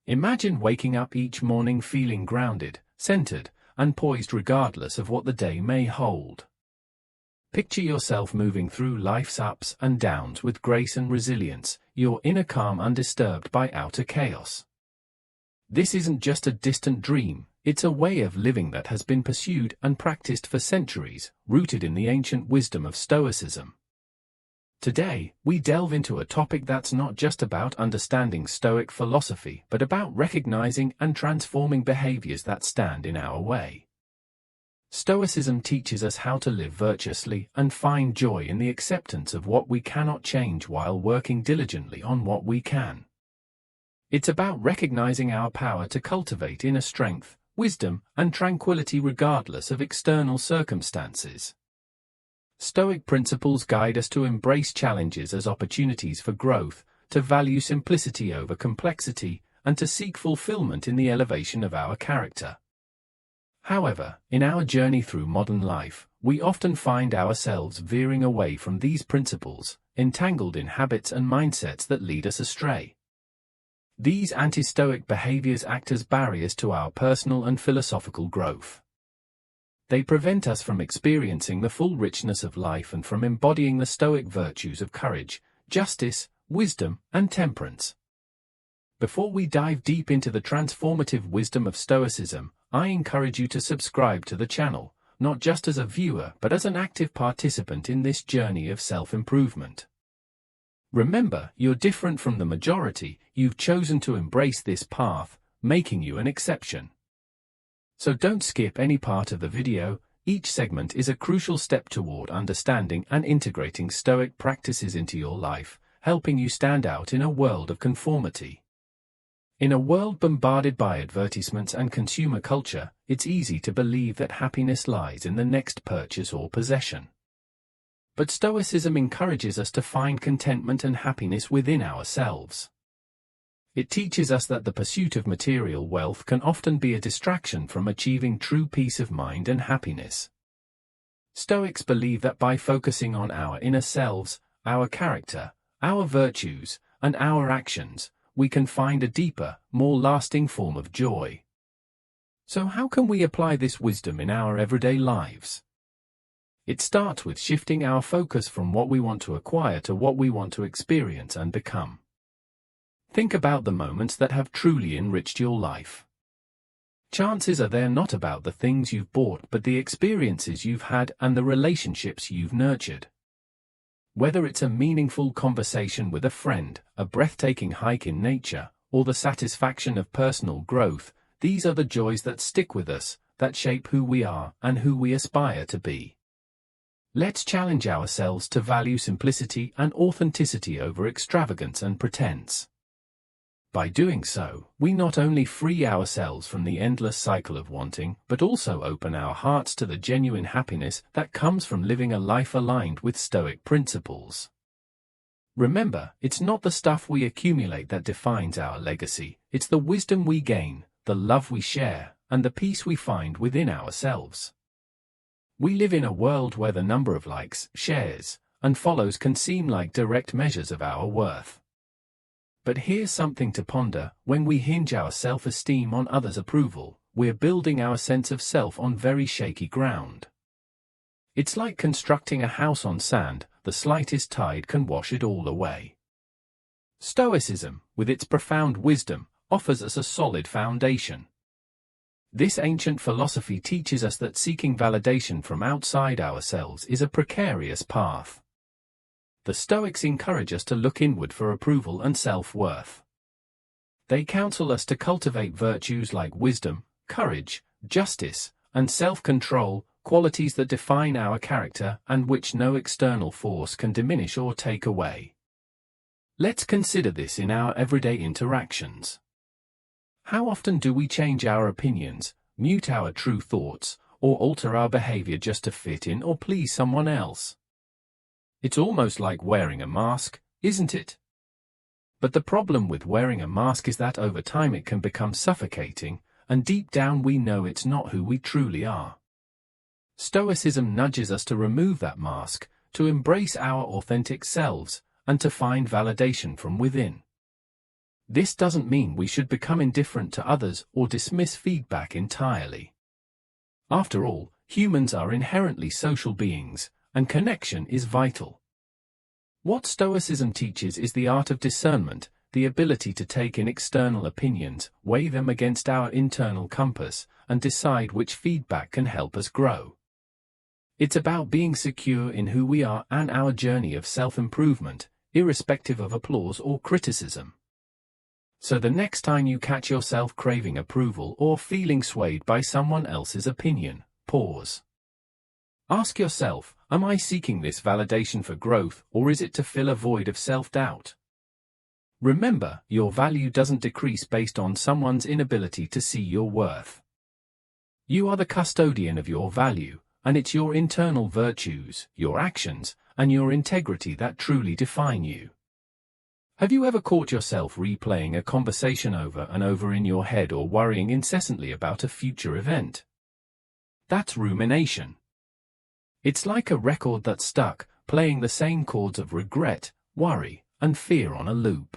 Imagine waking up each morning feeling grounded, centered, and poised regardless of what the day may hold. Picture yourself moving through life's ups and downs with grace and resilience, your inner calm undisturbed by outer chaos. This isn't just a distant dream, it's a way of living that has been pursued and practiced for centuries, rooted in the ancient wisdom of Stoicism. Today, we delve into a topic that's not just about understanding Stoic philosophy but about recognizing and transforming behaviors that stand in our way. Stoicism teaches us how to live virtuously and find joy in the acceptance of what we cannot change while working diligently on what we can. It's about recognizing our power to cultivate inner strength, wisdom, and tranquility regardless of external circumstances. Stoic principles guide us to embrace challenges as opportunities for growth, to value simplicity over complexity, and to seek fulfillment in the elevation of our character. However, in our journey through modern life, we often find ourselves veering away from these principles, entangled in habits and mindsets that lead us astray. These anti-Stoic behaviors act as barriers to our personal and philosophical growth. They prevent us from experiencing the full richness of life and from embodying the Stoic virtues of courage, justice, wisdom, and temperance. Before we dive deep into the transformative wisdom of Stoicism, I encourage you to subscribe to the channel, not just as a viewer but as an active participant in this journey of self-improvement. Remember, you're different from the majority, you've chosen to embrace this path, making you an exception. So don't skip any part of the video. Each segment is a crucial step toward understanding and integrating Stoic practices into your life, helping you stand out in a world of conformity. In a world bombarded by advertisements and consumer culture, it's easy to believe that happiness lies in the next purchase or possession. But Stoicism encourages us to find contentment and happiness within ourselves. It teaches us that the pursuit of material wealth can often be a distraction from achieving true peace of mind and happiness. Stoics believe that by focusing on our inner selves, our character, our virtues, and our actions, we can find a deeper, more lasting form of joy. So how can we apply this wisdom in our everyday lives? It starts with shifting our focus from what we want to acquire to what we want to experience and become. Think about the moments that have truly enriched your life. Chances are they're not about the things you've bought but the experiences you've had and the relationships you've nurtured. Whether it's a meaningful conversation with a friend, a breathtaking hike in nature, or the satisfaction of personal growth, these are the joys that stick with us, that shape who we are and who we aspire to be. Let's challenge ourselves to value simplicity and authenticity over extravagance and pretense. By doing so, we not only free ourselves from the endless cycle of wanting, but also open our hearts to the genuine happiness that comes from living a life aligned with Stoic principles. Remember, it's not the stuff we accumulate that defines our legacy, it's the wisdom we gain, the love we share, and the peace we find within ourselves. We live in a world where the number of likes, shares, and follows can seem like direct measures of our worth. But here's something to ponder: when we hinge our self-esteem on others' approval, we're building our sense of self on very shaky ground. It's like constructing a house on sand, the slightest tide can wash it all away. Stoicism, with its profound wisdom, offers us a solid foundation. This ancient philosophy teaches us that seeking validation from outside ourselves is a precarious path. The Stoics encourage us to look inward for approval and self-worth. They counsel us to cultivate virtues like wisdom, courage, justice, and self-control, qualities that define our character and which no external force can diminish or take away. Let's consider this in our everyday interactions. How often do we change our opinions, mute our true thoughts, or alter our behavior just to fit in or please someone else? It's almost like wearing a mask, isn't it? But the problem with wearing a mask is that over time it can become suffocating, and deep down we know it's not who we truly are. Stoicism nudges us to remove that mask, to embrace our authentic selves, and to find validation from within. This doesn't mean we should become indifferent to others or dismiss feedback entirely. After all, humans are inherently social beings, and connection is vital. What Stoicism teaches is the art of discernment, the ability to take in external opinions, weigh them against our internal compass, and decide which feedback can help us grow. It's about being secure in who we are and our journey of self-improvement, irrespective of applause or criticism. So the next time you catch yourself craving approval or feeling swayed by someone else's opinion, pause. Ask yourself, am I seeking this validation for growth, or is it to fill a void of self-doubt? Remember, your value doesn't decrease based on someone's inability to see your worth. You are the custodian of your value, and it's your internal virtues, your actions, and your integrity that truly define you. Have you ever caught yourself replaying a conversation over and over in your head or worrying incessantly about a future event? That's rumination. It's like a record that's stuck, playing the same chords of regret, worry, and fear on a loop.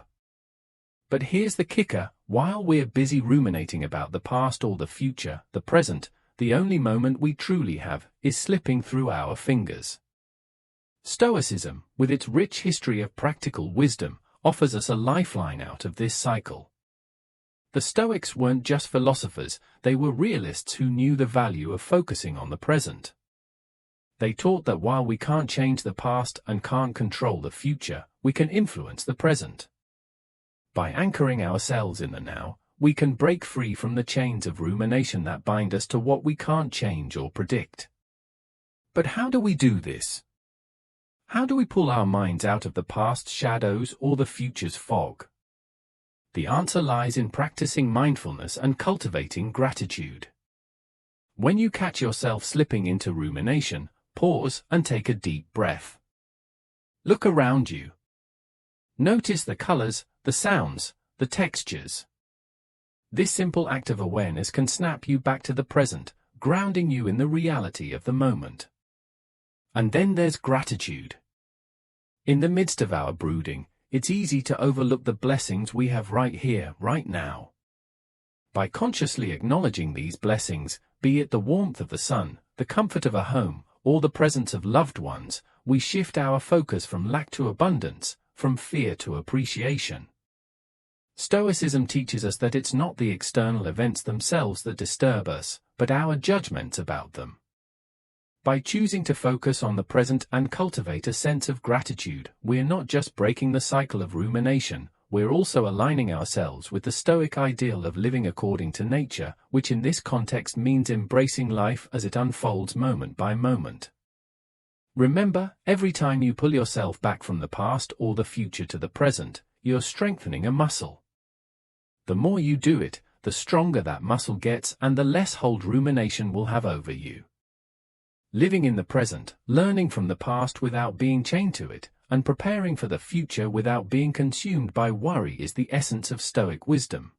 But here's the kicker, while we're busy ruminating about the past or the future, the present, the only moment we truly have, is slipping through our fingers. Stoicism, with its rich history of practical wisdom, offers us a lifeline out of this cycle. The Stoics weren't just philosophers, they were realists who knew the value of focusing on the present. They taught that while we can't change the past and can't control the future, we can influence the present. By anchoring ourselves in the now, we can break free from the chains of rumination that bind us to what we can't change or predict. But how do we do this? How do we pull our minds out of the past's shadows or the future's fog? The answer lies in practicing mindfulness and cultivating gratitude. When you catch yourself slipping into rumination, pause and take a deep breath. Look around you. Notice the colors, the sounds, the textures. This simple act of awareness can snap you back to the present, grounding you in the reality of the moment. And then there's gratitude. In the midst of our brooding, it's easy to overlook the blessings we have right here, right now. By consciously acknowledging these blessings, be it the warmth of the sun, the comfort of a home, or the presence of loved ones, we shift our focus from lack to abundance, from fear to appreciation. Stoicism teaches us that it's not the external events themselves that disturb us, but our judgments about them. By choosing to focus on the present and cultivate a sense of gratitude, we're not just breaking the cycle of rumination, we're also aligning ourselves with the Stoic ideal of living according to nature, which in this context means embracing life as it unfolds moment by moment. Remember, every time you pull yourself back from the past or the future to the present, you're strengthening a muscle. The more you do it, the stronger that muscle gets and the less hold rumination will have over you. Living in the present, learning from the past without being chained to it, and preparing for the future without being consumed by worry is the essence of Stoic wisdom.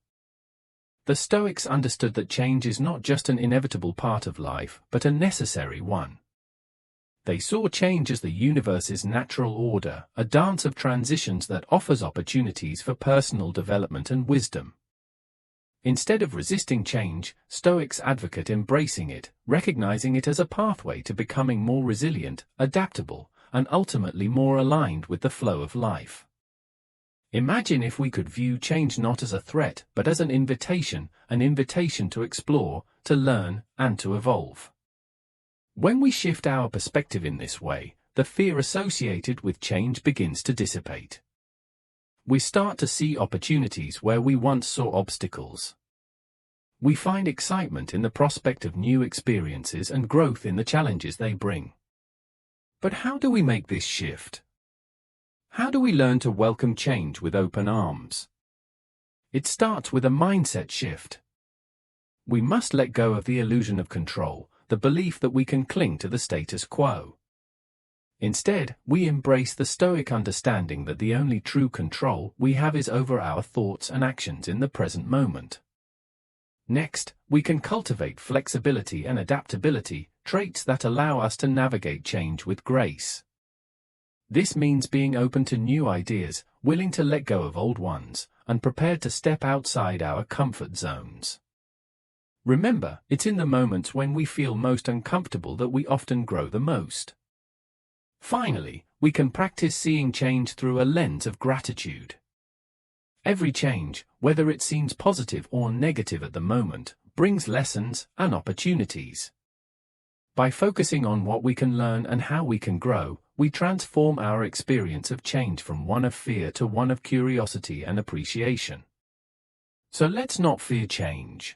The Stoics understood that change is not just an inevitable part of life, but a necessary one. They saw change as the universe's natural order, a dance of transitions that offers opportunities for personal development and wisdom. Instead of resisting change, Stoics advocate embracing it, recognizing it as a pathway to becoming more resilient, adaptable, and ultimately more aligned with the flow of life. Imagine if we could view change not as a threat, but as an invitation to explore, to learn, and to evolve. When we shift our perspective in this way, the fear associated with change begins to dissipate. We start to see opportunities where we once saw obstacles. We find excitement in the prospect of new experiences and growth in the challenges they bring. But how do we make this shift? How do we learn to welcome change with open arms? It starts with a mindset shift. We must let go of the illusion of control, the belief that we can cling to the status quo. Instead, we embrace the Stoic understanding that the only true control we have is over our thoughts and actions in the present moment. Next, we can cultivate flexibility and adaptability, traits that allow us to navigate change with grace. This means being open to new ideas, willing to let go of old ones, and prepared to step outside our comfort zones. Remember, it's in the moments when we feel most uncomfortable that we often grow the most. Finally, we can practice seeing change through a lens of gratitude. Every change, whether it seems positive or negative at the moment, brings lessons and opportunities. By focusing on what we can learn and how we can grow, we transform our experience of change from one of fear to one of curiosity and appreciation. So let's not fear change.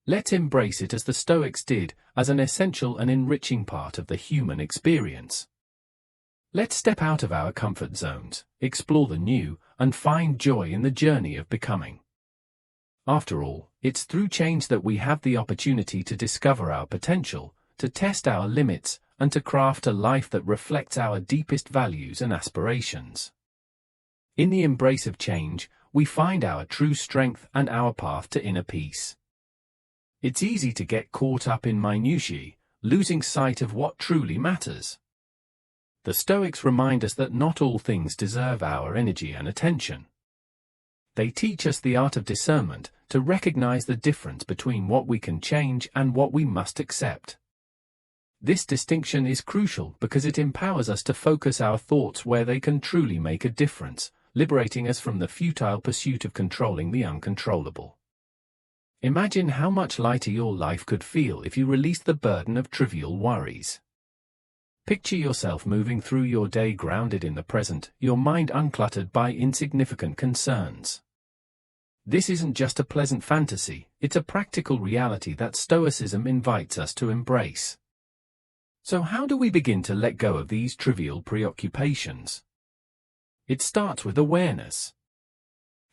Let's embrace it as the Stoics did, as an essential and enriching part of the human experience. Let's step out of our comfort zones, explore the new, and find joy in the journey of becoming. After all, it's through change that we have the opportunity to discover our potential, to test our limits, and to craft a life that reflects our deepest values and aspirations. In the embrace of change, we find our true strength and our path to inner peace. It's easy to get caught up in minutiae, losing sight of what truly matters. The Stoics remind us that not all things deserve our energy and attention. They teach us the art of discernment, to recognize the difference between what we can change and what we must accept. This distinction is crucial because it empowers us to focus our thoughts where they can truly make a difference, liberating us from the futile pursuit of controlling the uncontrollable. Imagine how much lighter your life could feel if you released the burden of trivial worries. Picture yourself moving through your day grounded in the present, your mind uncluttered by insignificant concerns. This isn't just a pleasant fantasy, it's a practical reality that Stoicism invites us to embrace. So how do we begin to let go of these trivial preoccupations? It starts with awareness.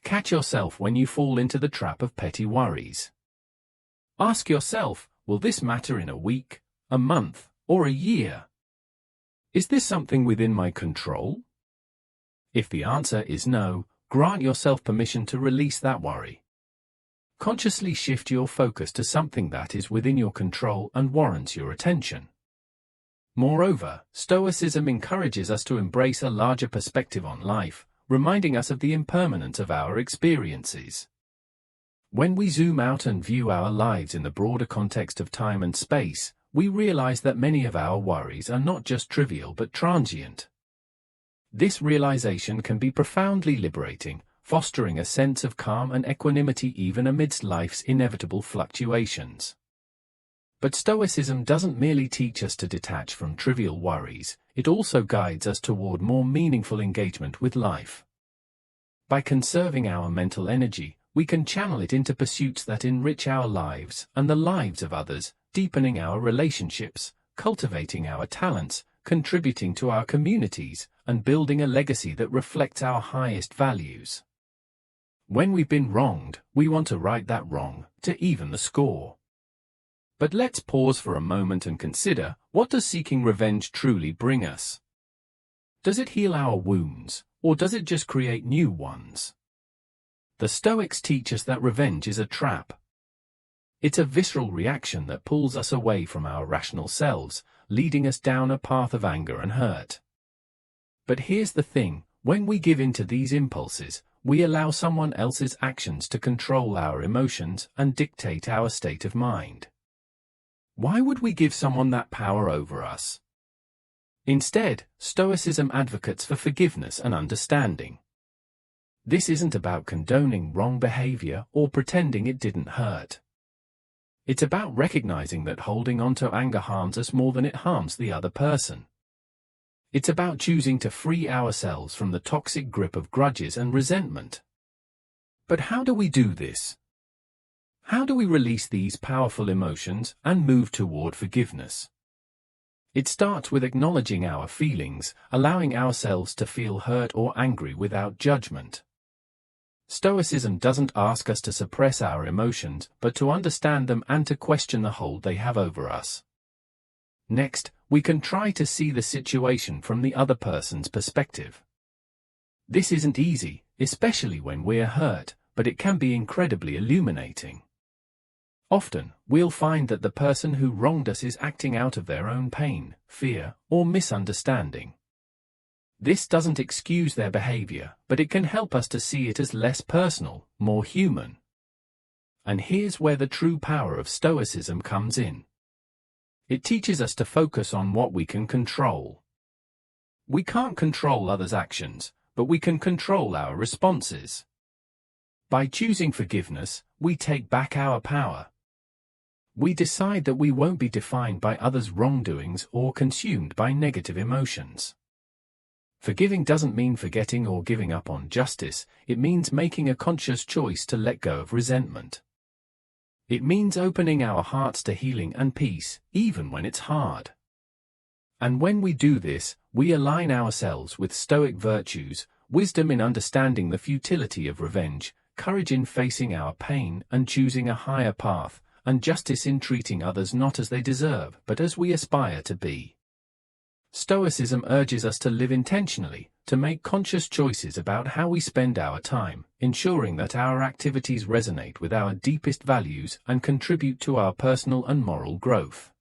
Catch yourself when you fall into the trap of petty worries. Ask yourself, will this matter in a week, a month, or a year? Is this something within my control? If the answer is no, grant yourself permission to release that worry. Consciously shift your focus to something that is within your control and warrants your attention. Moreover, Stoicism encourages us to embrace a larger perspective on life, reminding us of the impermanence of our experiences. When we zoom out and view our lives in the broader context of time and space, we realize that many of our worries are not just trivial but transient. This realization can be profoundly liberating, fostering a sense of calm and equanimity even amidst life's inevitable fluctuations. But Stoicism doesn't merely teach us to detach from trivial worries, it also guides us toward more meaningful engagement with life. By conserving our mental energy, we can channel it into pursuits that enrich our lives and the lives of others, deepening our relationships, cultivating our talents, contributing to our communities, and building a legacy that reflects our highest values. When we've been wronged, we want to right that wrong, to even the score. But let's pause for a moment and consider, what does seeking revenge truly bring us? Does it heal our wounds, or does it just create new ones? The Stoics teach us that revenge is a trap. It's a visceral reaction that pulls us away from our rational selves, leading us down a path of anger and hurt. But here's the thing, when we give in to these impulses, we allow someone else's actions to control our emotions and dictate our state of mind. Why would we give someone that power over us? Instead, Stoicism advocates for forgiveness and understanding. This isn't about condoning wrong behavior or pretending it didn't hurt. It's about recognizing that holding on to anger harms us more than it harms the other person. It's about choosing to free ourselves from the toxic grip of grudges and resentment. But how do we do this? How do we release these powerful emotions and move toward forgiveness? It starts with acknowledging our feelings, allowing ourselves to feel hurt or angry without judgment. Stoicism doesn't ask us to suppress our emotions, but to understand them and to question the hold they have over us. Next, we can try to see the situation from the other person's perspective. This isn't easy, especially when we're hurt, but it can be incredibly illuminating. Often, we'll find that the person who wronged us is acting out of their own pain, fear, or misunderstanding. This doesn't excuse their behavior, but it can help us to see it as less personal, more human. And here's where the true power of Stoicism comes in. It teaches us to focus on what we can control. We can't control others' actions, but we can control our responses. By choosing forgiveness, we take back our power. We decide that we won't be defined by others' wrongdoings or consumed by negative emotions. Forgiving doesn't mean forgetting or giving up on justice, it means making a conscious choice to let go of resentment. It means opening our hearts to healing and peace, even when it's hard. And when we do this, we align ourselves with Stoic virtues, wisdom in understanding the futility of revenge, courage in facing our pain and choosing a higher path, and justice in treating others not as they deserve, but as we aspire to be. Stoicism urges us to live intentionally, to make conscious choices about how we spend our time, ensuring that our activities resonate with our deepest values and contribute to our personal and moral growth.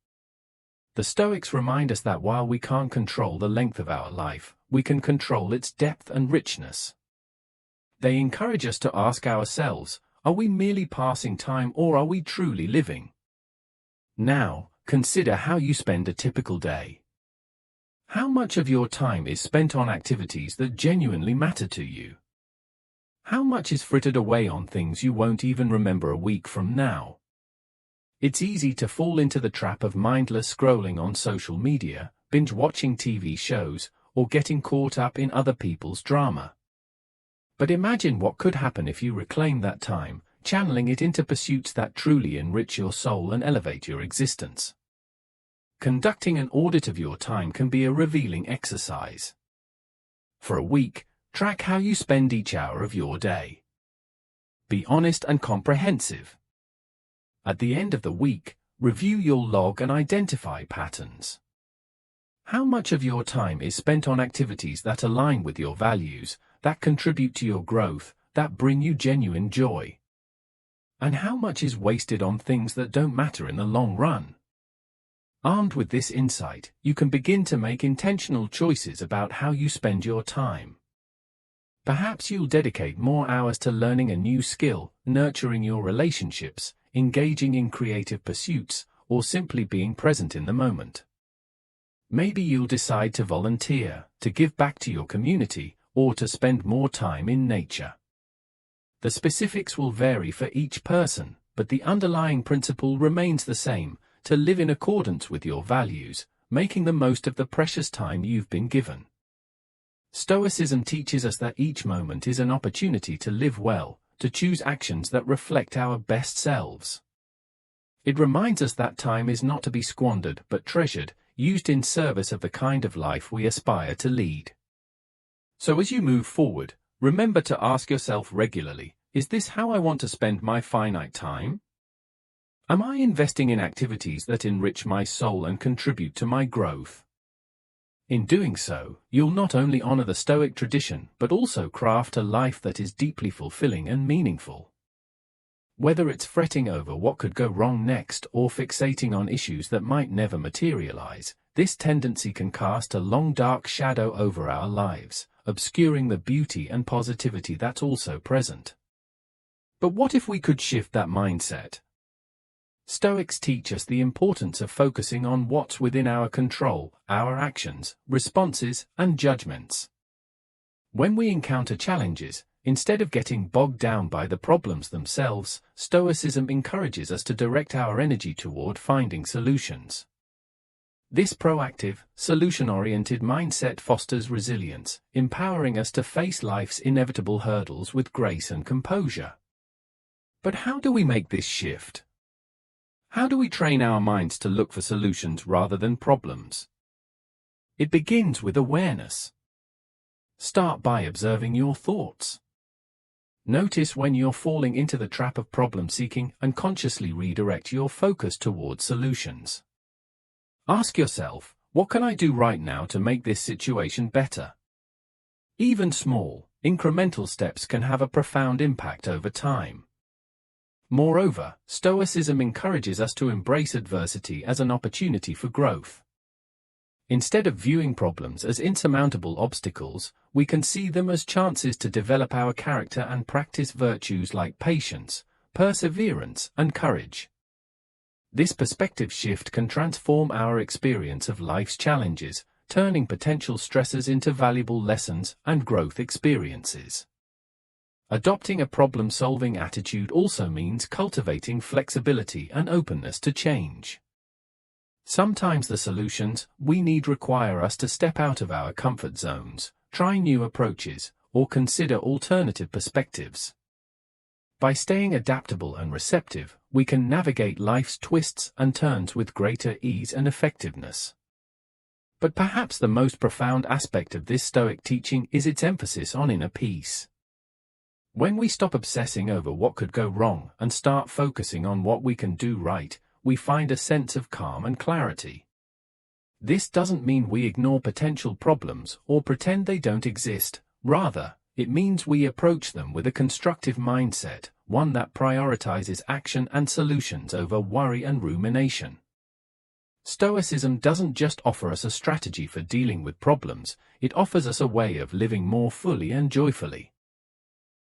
The Stoics remind us that while we can't control the length of our life, we can control its depth and richness. They encourage us to ask ourselves, are we merely passing time or are we truly living? Now, consider how you spend a typical day. How much of your time is spent on activities that genuinely matter to you? How much is frittered away on things you won't even remember a week from now? It's easy to fall into the trap of mindless scrolling on social media, binge-watching TV shows, or getting caught up in other people's drama. But imagine what could happen if you reclaim that time, channeling it into pursuits that truly enrich your soul and elevate your existence. Conducting an audit of your time can be a revealing exercise. For a week, track how you spend each hour of your day. Be honest and comprehensive. At the end of the week, review your log and identify patterns. How much of your time is spent on activities that align with your values, that contribute to your growth, that bring you genuine joy? And how much is wasted on things that don't matter in the long run? Armed with this insight, you can begin to make intentional choices about how you spend your time. Perhaps you'll dedicate more hours to learning a new skill, nurturing your relationships, engaging in creative pursuits, or simply being present in the moment. Maybe you'll decide to volunteer, to give back to your community, or to spend more time in nature. The specifics will vary for each person, but the underlying principle remains the same: to live in accordance with your values, making the most of the precious time you've been given. Stoicism teaches us that each moment is an opportunity to live well, to choose actions that reflect our best selves. It reminds us that time is not to be squandered but treasured, used in service of the kind of life we aspire to lead. So as you move forward, remember to ask yourself regularly, is this how I want to spend my finite time? Am I investing in activities that enrich my soul and contribute to my growth? In doing so, you'll not only honor the Stoic tradition but also craft a life that is deeply fulfilling and meaningful. Whether it's fretting over what could go wrong next or fixating on issues that might never materialize, this tendency can cast a long dark shadow over our lives, obscuring the beauty and positivity that's also present. But what if we could shift that mindset? Stoics teach us the importance of focusing on what's within our control, our actions, responses, and judgments. When we encounter challenges, instead of getting bogged down by the problems themselves, Stoicism encourages us to direct our energy toward finding solutions. This proactive, solution-oriented mindset fosters resilience, empowering us to face life's inevitable hurdles with grace and composure. But how do we make this shift? How do we train our minds to look for solutions rather than problems? It begins with awareness. Start by observing your thoughts. Notice when you're falling into the trap of problem-seeking and consciously redirect your focus towards solutions. Ask yourself, what can I do right now to make this situation better? Even small, incremental steps can have a profound impact over time. Moreover, Stoicism encourages us to embrace adversity as an opportunity for growth. Instead of viewing problems as insurmountable obstacles, we can see them as chances to develop our character and practice virtues like patience, perseverance, and courage. This perspective shift can transform our experience of life's challenges, turning potential stresses into valuable lessons and growth experiences. Adopting a problem-solving attitude also means cultivating flexibility and openness to change. Sometimes the solutions we need require us to step out of our comfort zones, try new approaches, or consider alternative perspectives. By staying adaptable and receptive, we can navigate life's twists and turns with greater ease and effectiveness. But perhaps the most profound aspect of this Stoic teaching is its emphasis on inner peace. When we stop obsessing over what could go wrong and start focusing on what we can do right, we find a sense of calm and clarity. This doesn't mean we ignore potential problems or pretend they don't exist. Rather, it means we approach them with a constructive mindset, one that prioritizes action and solutions over worry and rumination. Stoicism doesn't just offer us a strategy for dealing with problems, it offers us a way of living more fully and joyfully.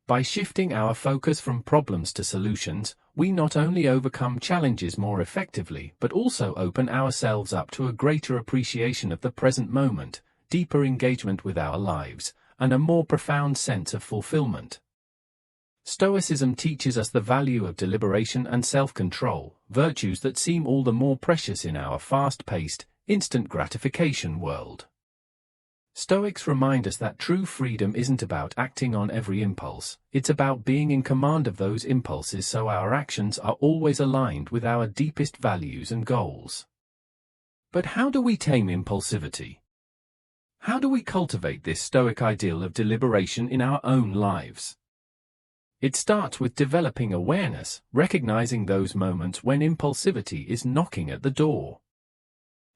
By shifting our focus from problems to solutions, we not only overcome challenges more effectively but also open ourselves up to a greater appreciation of the present moment, deeper engagement with our lives, and a more profound sense of fulfillment. Stoicism teaches us the value of deliberation and self-control, virtues that seem all the more precious in our fast-paced, instant gratification world. Stoics remind us that true freedom isn't about acting on every impulse, it's about being in command of those impulses so our actions are always aligned with our deepest values and goals. But how do we tame impulsivity? How do we cultivate this Stoic ideal of deliberation in our own lives? It starts with developing awareness, recognizing those moments when impulsivity is knocking at the door.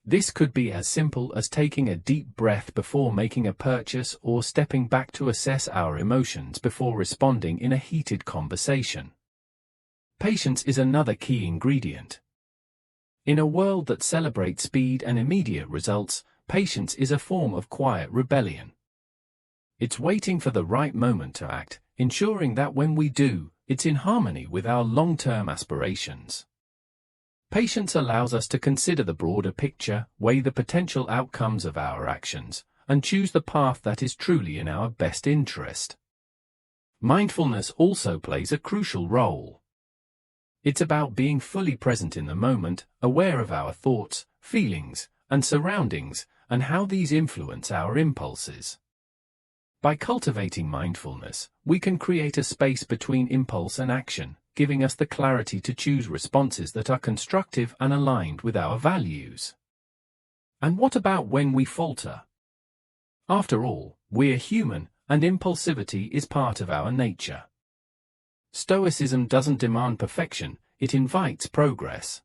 This could be as simple as taking a deep breath before making a purchase or stepping back to assess our emotions before responding in a heated conversation. Patience is another key ingredient. In a world that celebrates speed and immediate results, patience is a form of quiet rebellion. It's waiting for the right moment to act, ensuring that when we do, it's in harmony with our long-term aspirations. Patience allows us to consider the broader picture, weigh the potential outcomes of our actions, and choose the path that is truly in our best interest. Mindfulness also plays a crucial role. It's about being fully present in the moment, aware of our thoughts, feelings, and surroundings, and how these influence our impulses. By cultivating mindfulness, we can create a space between impulse and action, giving us the clarity to choose responses that are constructive and aligned with our values. And what about when we falter? After all, we're human, and impulsivity is part of our nature. Stoicism doesn't demand perfection, it invites progress.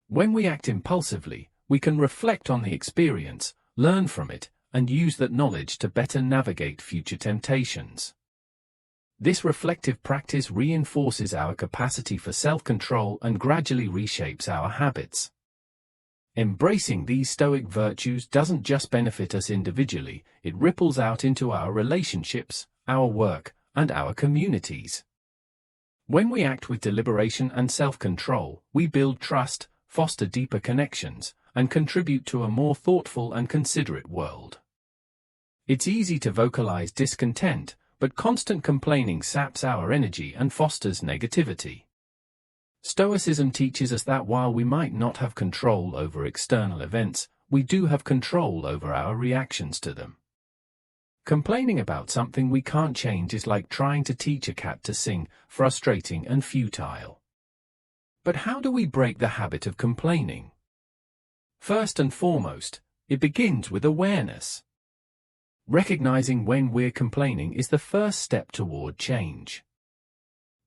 When we act impulsively, we can reflect on the experience, learn from it, and use that knowledge to better navigate future temptations. This reflective practice reinforces our capacity for self-control and gradually reshapes our habits. Embracing these Stoic virtues doesn't just benefit us individually, it ripples out into our relationships, our work, and our communities. When we act with deliberation and self-control, we build trust, foster deeper connections, and contribute to a more thoughtful and considerate world. It's easy to vocalize discontent, but constant complaining saps our energy and fosters negativity. Stoicism teaches us that while we might not have control over external events, we do have control over our reactions to them. Complaining about something we can't change is like trying to teach a cat to sing, frustrating and futile. But how do we break the habit of complaining? First and foremost, it begins with awareness. Recognizing when we're complaining is the first step toward change.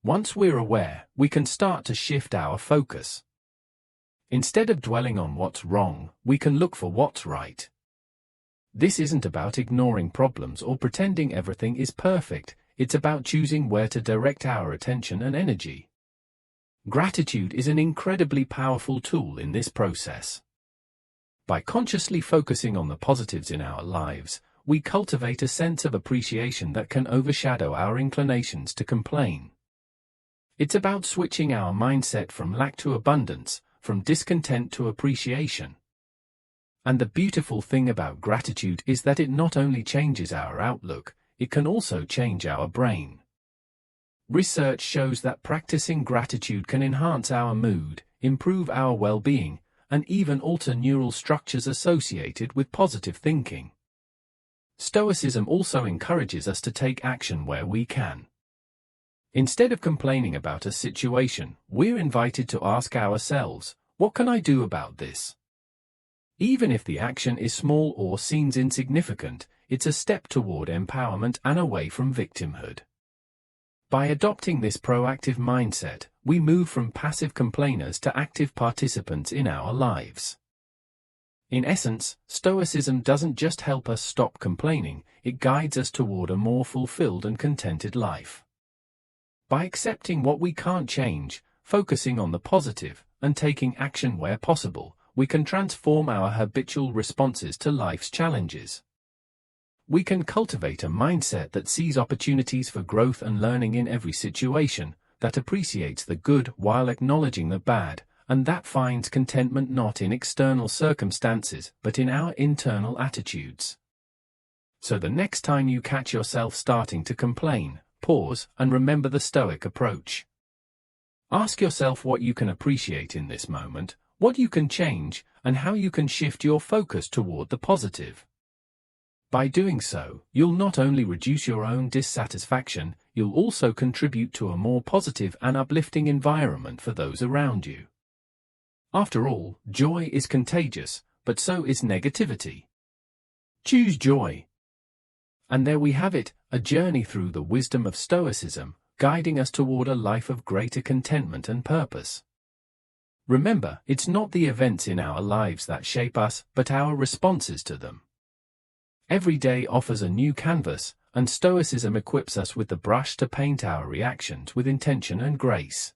Once we're aware, we can start to shift our focus. Instead of dwelling on what's wrong, we can look for what's right. This isn't about ignoring problems or pretending everything is perfect, it's about choosing where to direct our attention and energy. Gratitude is an incredibly powerful tool in this process. By consciously focusing on the positives in our lives, we cultivate a sense of appreciation that can overshadow our inclinations to complain. It's about switching our mindset from lack to abundance, from discontent to appreciation. And the beautiful thing about gratitude is that it not only changes our outlook, it can also change our brain. Research shows that practicing gratitude can enhance our mood, improve our well-being, and even alter neural structures associated with positive thinking. Stoicism also encourages us to take action where we can. Instead of complaining about a situation, we're invited to ask ourselves, what can I do about this? Even if the action is small or seems insignificant, it's a step toward empowerment and away from victimhood. By adopting this proactive mindset, we move from passive complainers to active participants in our lives. In essence, Stoicism doesn't just help us stop complaining, it guides us toward a more fulfilled and contented life. By accepting what we can't change, focusing on the positive, and taking action where possible, we can transform our habitual responses to life's challenges. We can cultivate a mindset that sees opportunities for growth and learning in every situation, that appreciates the good while acknowledging the bad, and that finds contentment not in external circumstances but in our internal attitudes. So the next time you catch yourself starting to complain, pause and remember the Stoic approach. Ask yourself what you can appreciate in this moment, what you can change, and how you can shift your focus toward the positive. By doing so, you'll not only reduce your own dissatisfaction, you'll also contribute to a more positive and uplifting environment for those around you. After all, joy is contagious, but so is negativity. Choose joy. And there we have it, a journey through the wisdom of Stoicism, guiding us toward a life of greater contentment and purpose. Remember, it's not the events in our lives that shape us, but our responses to them. Every day offers a new canvas, and Stoicism equips us with the brush to paint our reactions with intention and grace.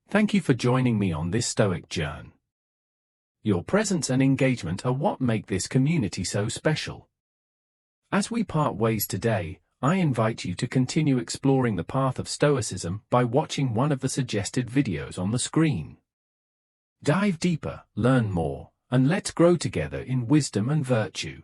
Thank you for joining me on this Stoic journey. Your presence and engagement are what make this community so special. As we part ways today, I invite you to continue exploring the path of Stoicism by watching one of the suggested videos on the screen. Dive deeper, learn more, and let's grow together in wisdom and virtue.